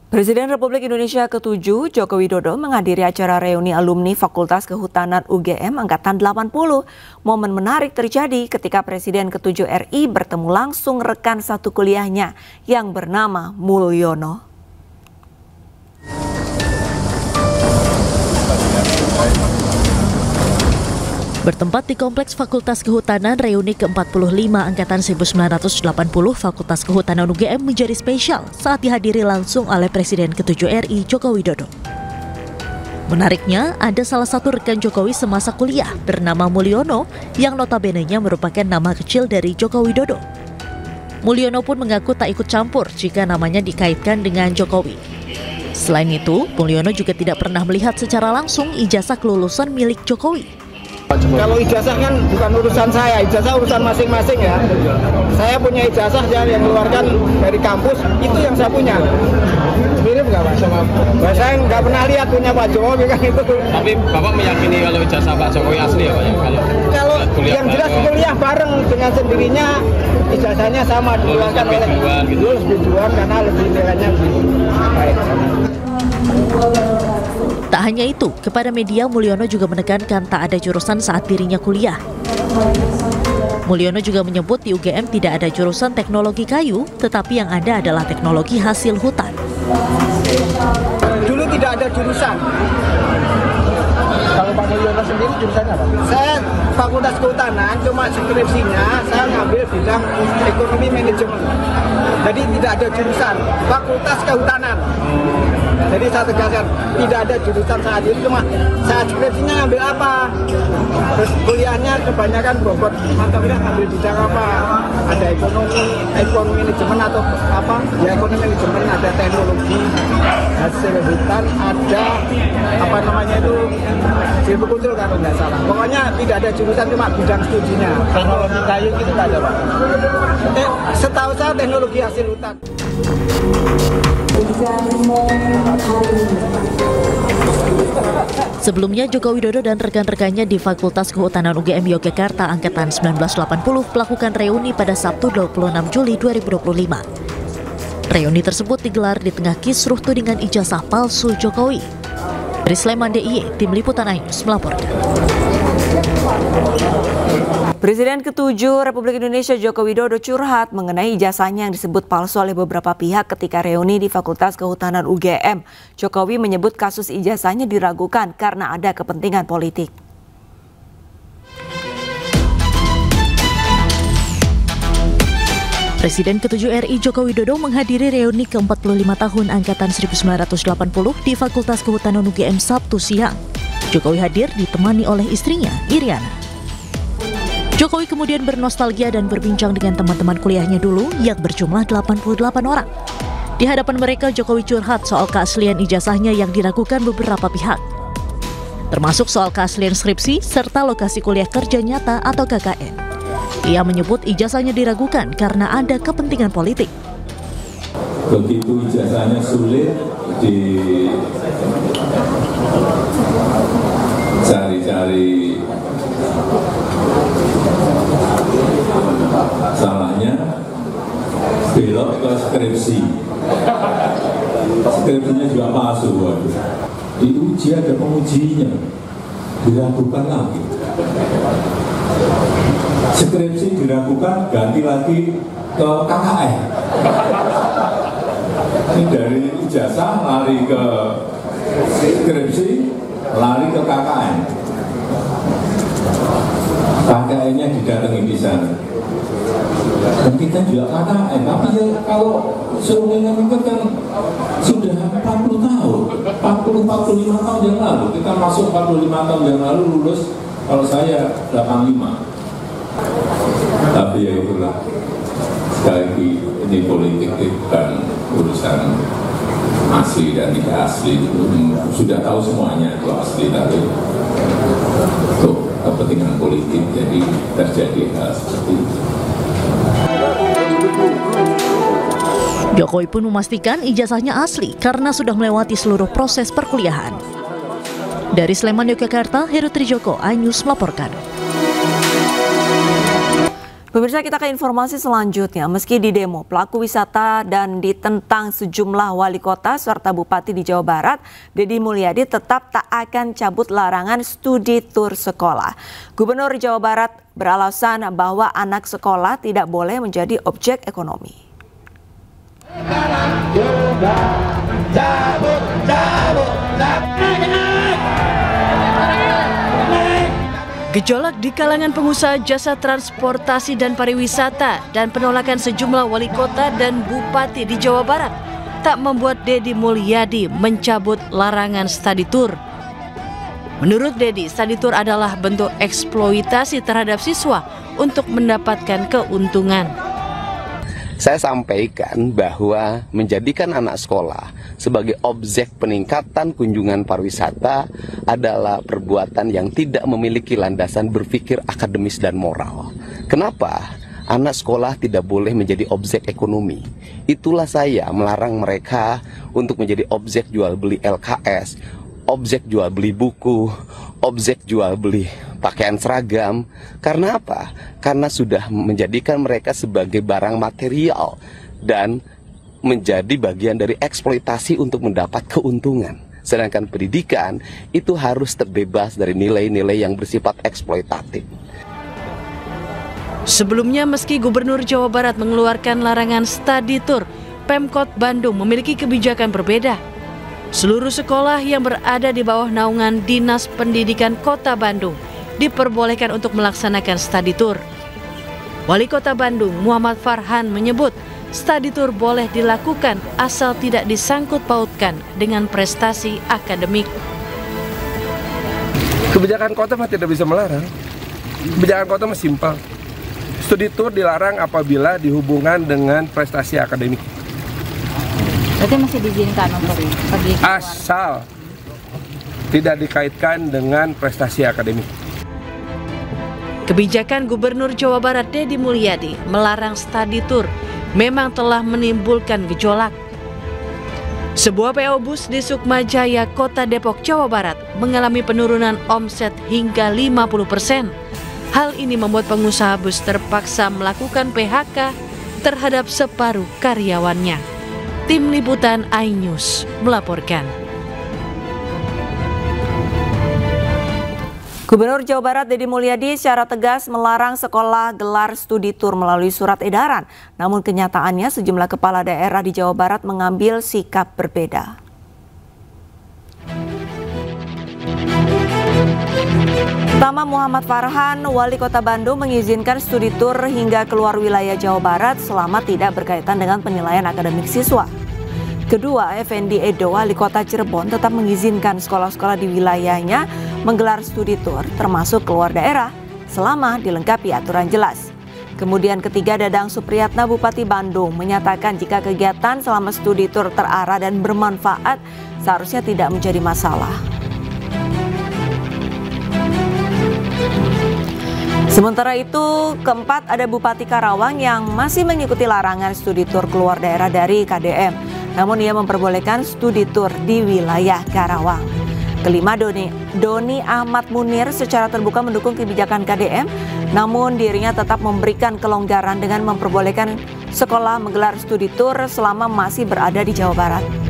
Presiden Republik Indonesia ke-7 Joko Widodo menghadiri acara reuni alumni Fakultas Kehutanan UGM Angkatan 80. Momen menarik terjadi ketika Presiden ke-7 RI bertemu langsung rekan satu kuliahnya yang bernama Mulyono. Bertempat di Kompleks Fakultas Kehutanan reuni ke-45 Angkatan 1980 Fakultas Kehutanan UGM menjadi spesial saat dihadiri langsung oleh Presiden ke-7 RI Joko Widodo. Menariknya, ada salah satu rekan Jokowi semasa kuliah bernama Mulyono yang notabene-nya merupakan nama kecil dari Joko Widodo. Mulyono pun mengaku tak ikut campur jika namanya dikaitkan dengan Jokowi. Selain itu, Mulyono juga tidak pernah melihat secara langsung ijazah kelulusan milik Jokowi. Kalau ijazah kan bukan urusan saya, ijazah urusan masing-masing ya. Saya punya ijazah yang dikeluarkan dari kampus, itu yang saya punya. Mirip nggak Pak sama? Saya nggak pernah lihat punya Pak Jokowi kan itu. Tapi Bapak meyakini kalau ijazah Pak Jokowi asli ya Pak ya? Kalau yang jelas kuliah bareng dengan sendirinya, ijazahnya sama dikeluarkan oleh lulus biduan karena lebih nilainya lebih baik. Tak hanya itu, kepada media Mulyono juga menekankan tak ada jurusan saat dirinya kuliah. Mulyono juga menyebut di UGM tidak ada jurusan teknologi kayu, tetapi yang ada adalah teknologi hasil hutan. Dulu tidak ada jurusan. Kalau Pak Mulyono sendiri jurusannya apa? Saya Fakultas Kehutanan, cuma skripsinya saya ngambil bidang ekonomi manajemen. Jadi tidak ada jurusan Fakultas Kehutanan. Jadi saya tegaskan, tidak ada jurusan saat itu, cuma saat skripsinya ngambil apa. Terus kuliahnya kebanyakan bobot, mantapnya ngambil bidang apa. Ada ekonomi manajemen atau apa, ya ekonomi manajemen, ada teknologi, hasil hutan, ada apa namanya itu, silvikultur kalau nggak salah. Pokoknya tidak ada jurusan, cuma bidang studinya. Teknologi kayu itu nggak ada Pak. Setahu saya teknologi hasil hutan. Sebelumnya, Joko Widodo dan rekan-rekannya di Fakultas Kehutanan UGM Yogyakarta Angkatan 1980 melakukan reuni pada Sabtu 26 Juli 2025. Reuni tersebut digelar di tengah kisruh tudingan ijazah palsu Jokowi. Dari Sleman DIY, Tim Liputan iNews melaporkan. Presiden ke-7 Republik Indonesia Joko Widodo curhat mengenai ijazahnya yang disebut palsu oleh beberapa pihak ketika reuni di Fakultas Kehutanan UGM. Jokowi menyebut kasus ijazahnya diragukan karena ada kepentingan politik. Presiden ke-7 RI Joko Widodo menghadiri reuni ke-45 tahun Angkatan 1980 di Fakultas Kehutanan UGM Sabtu siang. Jokowi hadir ditemani oleh istrinya, Iriana. Jokowi kemudian bernostalgia dan berbincang dengan teman-teman kuliahnya dulu yang berjumlah 88 orang. Di hadapan mereka, Jokowi curhat soal keaslian ijazahnya yang diragukan beberapa pihak, termasuk soal keaslian skripsi serta lokasi kuliah kerja nyata atau KKN. Ia menyebut ijazahnya diragukan karena ada kepentingan politik. Begitu ijazahnya sulit dicari-cari salahnya, belok ke skripsi. Skripsinya juga palsu. Diuji ada pengujinya, diragukan lagi. Skripsi diragukan, ganti lagi ke KKN. Ini dari ijazah lari ke skripsi, lari ke KKN. KKN-nya didatangi di sana. Dan kita juga KKN, tapi ya kalau suruh ingat-ingat kan sudah 40 tahun, 40-45 tahun yang lalu. Kita masuk 45 tahun yang lalu, lulus kalau saya 85. Tapi ya itulah, sekali lagi ini politik bukan urusan asli dan tidak asli. Sudah tahu semuanya itu asli, tapi untuk kepentingan politik jadi terjadi hal seperti itu. Jokowi pun memastikan ijazahnya asli karena sudah melewati seluruh proses perkuliahan. Dari Sleman, Yogyakarta, Heru Trijoko, iNews melaporkan. Pemirsa, kita ke informasi selanjutnya. Meski di demo pelaku wisata dan ditentang sejumlah wali kota serta bupati di Jawa Barat, Deddy Mulyadi tetap tak akan cabut larangan studi tur sekolah. Gubernur Jawa Barat beralasan bahwa anak sekolah tidak boleh menjadi objek ekonomi. Gejolak di kalangan pengusaha jasa transportasi dan pariwisata dan penolakan sejumlah wali kota dan bupati di Jawa Barat tak membuat Deddy Mulyadi mencabut larangan study tour. Menurut Deddy, study tour adalah bentuk eksploitasi terhadap siswa untuk mendapatkan keuntungan. Saya sampaikan bahwa menjadikan anak sekolah sebagai objek peningkatan kunjungan pariwisata adalah perbuatan yang tidak memiliki landasan berpikir akademis dan moral. Kenapa? Anak sekolah tidak boleh menjadi objek ekonomi. Itulah saya melarang mereka untuk menjadi objek jual beli LKS, objek jual beli buku, objek jual beli pakaian seragam. Karena apa? Karena sudah menjadikan mereka sebagai barang material dan menjadi bagian dari eksploitasi untuk mendapat keuntungan. Sedangkan pendidikan itu harus terbebas dari nilai-nilai yang bersifat eksploitatif. Sebelumnya, meski Gubernur Jawa Barat mengeluarkan larangan study tour, Pemkot Bandung memiliki kebijakan berbeda. Seluruh sekolah yang berada di bawah naungan Dinas Pendidikan Kota Bandung diperbolehkan untuk melaksanakan study tour. Wali Kota Bandung, Muhammad Farhan, menyebut study tour boleh dilakukan asal tidak disangkut pautkan dengan prestasi akademik. Kebijakan kota mah tidak bisa melarang. Kebijakan kota mah simpel. Studi tour dilarang apabila dihubungkan dengan prestasi akademik. Berarti masih diizinkan untuk pergi ke luar. Asal tidak dikaitkan dengan prestasi akademik. Kebijakan Gubernur Jawa Barat Deddy Mulyadi melarang study tour memang telah menimbulkan gejolak. Sebuah PO bus di Sukma Jaya, Kota Depok, Jawa Barat mengalami penurunan omset hingga 50%. Hal ini membuat pengusaha bus terpaksa melakukan PHK terhadap separuh karyawannya. Tim Liputan iNews melaporkan. Gubernur Jawa Barat Deddy Mulyadi secara tegas melarang sekolah gelar studi tur melalui surat edaran. Namun kenyataannya sejumlah kepala daerah di Jawa Barat mengambil sikap berbeda. Pertama, Muhammad Farhan, Wali Kota Bandung, mengizinkan studi tur hingga keluar wilayah Jawa Barat selama tidak berkaitan dengan penilaian akademik siswa. Kedua, Effendi Edo, Wali Kota Cirebon, tetap mengizinkan sekolah-sekolah di wilayahnya menggelar studi tur termasuk keluar daerah selama dilengkapi aturan jelas. Kemudian ketiga, Dadang Supriyatna, Bupati Bandung, menyatakan jika kegiatan selama studi tur terarah dan bermanfaat seharusnya tidak menjadi masalah. Sementara itu, keempat, ada Bupati Karawang yang masih mengikuti larangan studi tur keluar daerah dari KDM. Namun ia memperbolehkan studi tur di wilayah Karawang. Kelima, Doni Ahmad Munir secara terbuka mendukung kebijakan KDM, namun dirinya tetap memberikan kelonggaran dengan memperbolehkan sekolah menggelar studi tur selama masih berada di Jawa Barat.